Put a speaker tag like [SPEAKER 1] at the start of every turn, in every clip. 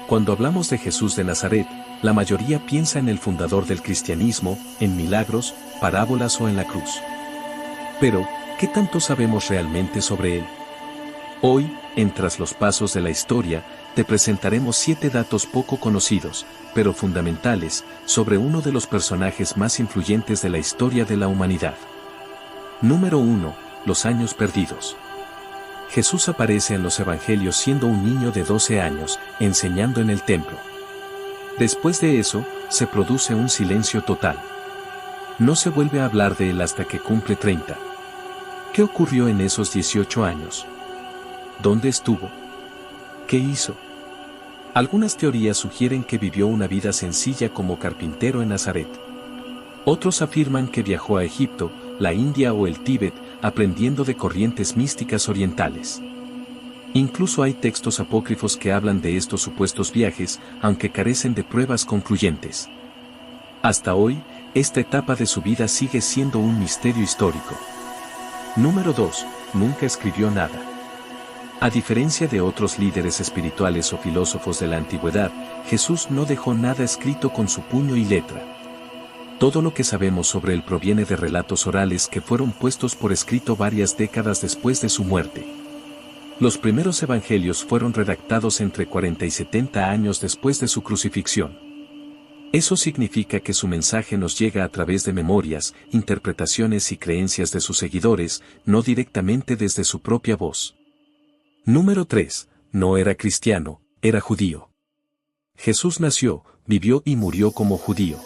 [SPEAKER 1] Cuando hablamos de Jesús de Nazaret, la mayoría piensa en el fundador del cristianismo, en milagros, parábolas o en la cruz. Pero, ¿qué tanto sabemos realmente sobre él? Hoy, en Tras los Pasos de la Historia, te presentaremos 7 datos poco conocidos, pero fundamentales, sobre uno de los personajes más influyentes de la historia de la humanidad. Número 1. Los años perdidos. Jesús aparece en los Evangelios siendo un niño de 12 años, enseñando en el templo. Después de eso, se produce un silencio total. No se vuelve a hablar de él hasta que cumple 30. ¿Qué ocurrió en esos 18 años? ¿Dónde estuvo? ¿Qué hizo? Algunas teorías sugieren que vivió una vida sencilla como carpintero en Nazaret. Otros afirman que viajó a Egipto, la India o el Tíbet, aprendiendo de corrientes místicas orientales. Incluso hay textos apócrifos que hablan de estos supuestos viajes, aunque carecen de pruebas concluyentes. Hasta hoy, esta etapa de su vida sigue siendo un misterio histórico. Número 2. Nunca escribió nada. A diferencia de otros líderes espirituales o filósofos de la antigüedad, Jesús no dejó nada escrito con su puño y letra. Todo lo que sabemos sobre él proviene de relatos orales que fueron puestos por escrito varias décadas después de su muerte. Los primeros evangelios fueron redactados entre 40 y 70 años después de su crucifixión. Eso significa que su mensaje nos llega a través de memorias, interpretaciones y creencias de sus seguidores, no directamente desde su propia voz. Número 3. No era cristiano, era judío. Jesús nació, vivió y murió como judío.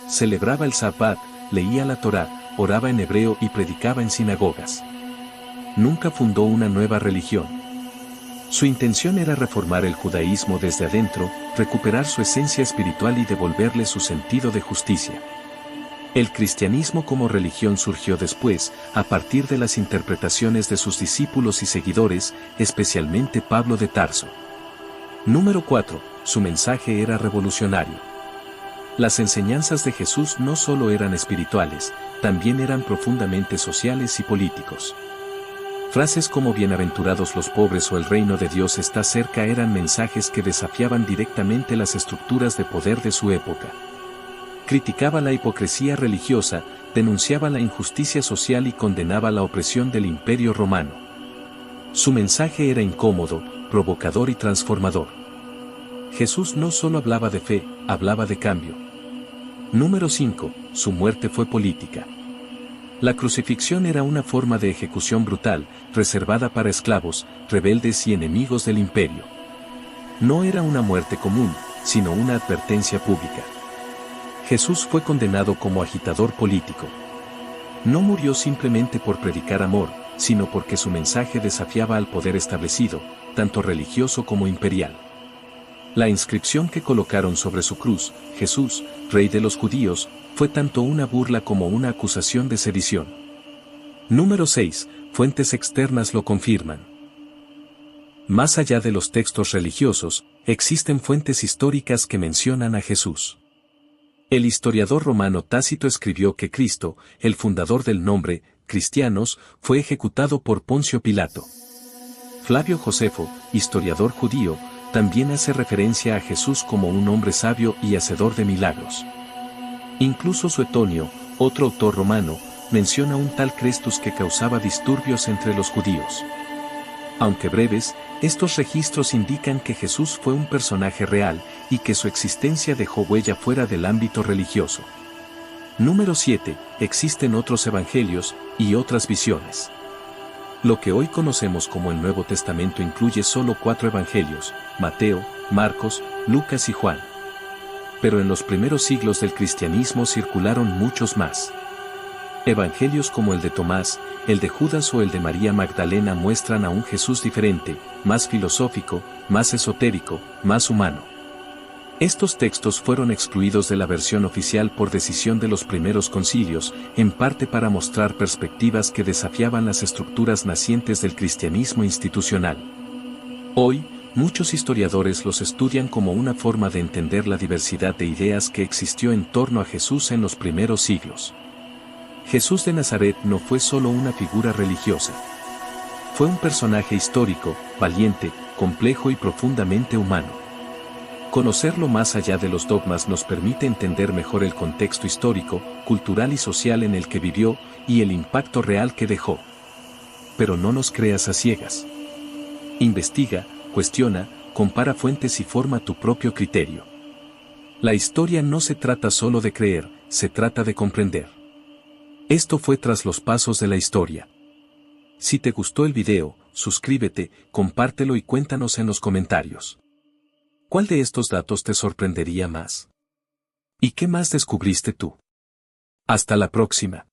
[SPEAKER 1] Celebraba el Sabbat, leía la Torá, oraba en hebreo y predicaba en sinagogas. Nunca fundó una nueva religión. Su intención era reformar el judaísmo desde adentro, recuperar su esencia espiritual y devolverle su sentido de justicia. El cristianismo como religión surgió después, a partir de las interpretaciones de sus discípulos y seguidores, especialmente Pablo de Tarso. Número 4. Su mensaje era revolucionario. Las enseñanzas de Jesús no solo eran espirituales, también eran profundamente sociales y políticos. Frases como bienaventurados los pobres o el reino de Dios está cerca eran mensajes que desafiaban directamente las estructuras de poder de su época. Criticaba la hipocresía religiosa, denunciaba la injusticia social y condenaba la opresión del Imperio Romano. Su mensaje era incómodo, provocador y transformador. Jesús no solo hablaba de fe, hablaba de cambio. Número 5. Su muerte fue política. La crucifixión era una forma de ejecución brutal, reservada para esclavos, rebeldes y enemigos del imperio. No era una muerte común, sino una advertencia pública. Jesús fue condenado como agitador político. No murió simplemente por predicar amor, sino porque su mensaje desafiaba al poder establecido, tanto religioso como imperial. La inscripción que colocaron sobre su cruz, Jesús, Rey de los Judíos, fue tanto una burla como una acusación de sedición. Número 6. Fuentes externas lo confirman. Más allá de los textos religiosos, existen fuentes históricas que mencionan a Jesús. El historiador romano Tácito escribió que Cristo, el fundador del nombre, cristianos, fue ejecutado por Poncio Pilato. Flavio Josefo, historiador judío, también hace referencia a Jesús como un hombre sabio y hacedor de milagros. Incluso Suetonio, otro autor romano, menciona un tal Crestus que causaba disturbios entre los judíos. Aunque breves, estos registros indican que Jesús fue un personaje real y que su existencia dejó huella fuera del ámbito religioso. Número 7. Existen otros evangelios y otras visiones. Lo que hoy conocemos como el Nuevo Testamento incluye solo 4 evangelios: Mateo, Marcos, Lucas y Juan. Pero en los primeros siglos del cristianismo circularon muchos más. Evangelios como el de Tomás, el de Judas o el de María Magdalena muestran a un Jesús diferente, más filosófico, más esotérico, más humano. Estos textos fueron excluidos de la versión oficial por decisión de los primeros concilios, en parte para mostrar perspectivas que desafiaban las estructuras nacientes del cristianismo institucional. Hoy, muchos historiadores los estudian como una forma de entender la diversidad de ideas que existió en torno a Jesús en los primeros siglos. Jesús de Nazaret no fue solo una figura religiosa. Fue un personaje histórico, valiente, complejo y profundamente humano. Conocerlo más allá de los dogmas nos permite entender mejor el contexto histórico, cultural y social en el que vivió y el impacto real que dejó. Pero no nos creas a ciegas. Investiga, cuestiona, compara fuentes y forma tu propio criterio. La historia no se trata solo de creer, se trata de comprender. Esto fue Tras los Pasos de la Historia. Si te gustó el video, suscríbete, compártelo y cuéntanos en los comentarios. ¿Cuál de estos datos te sorprendería más? ¿Y qué más descubriste tú? Hasta la próxima.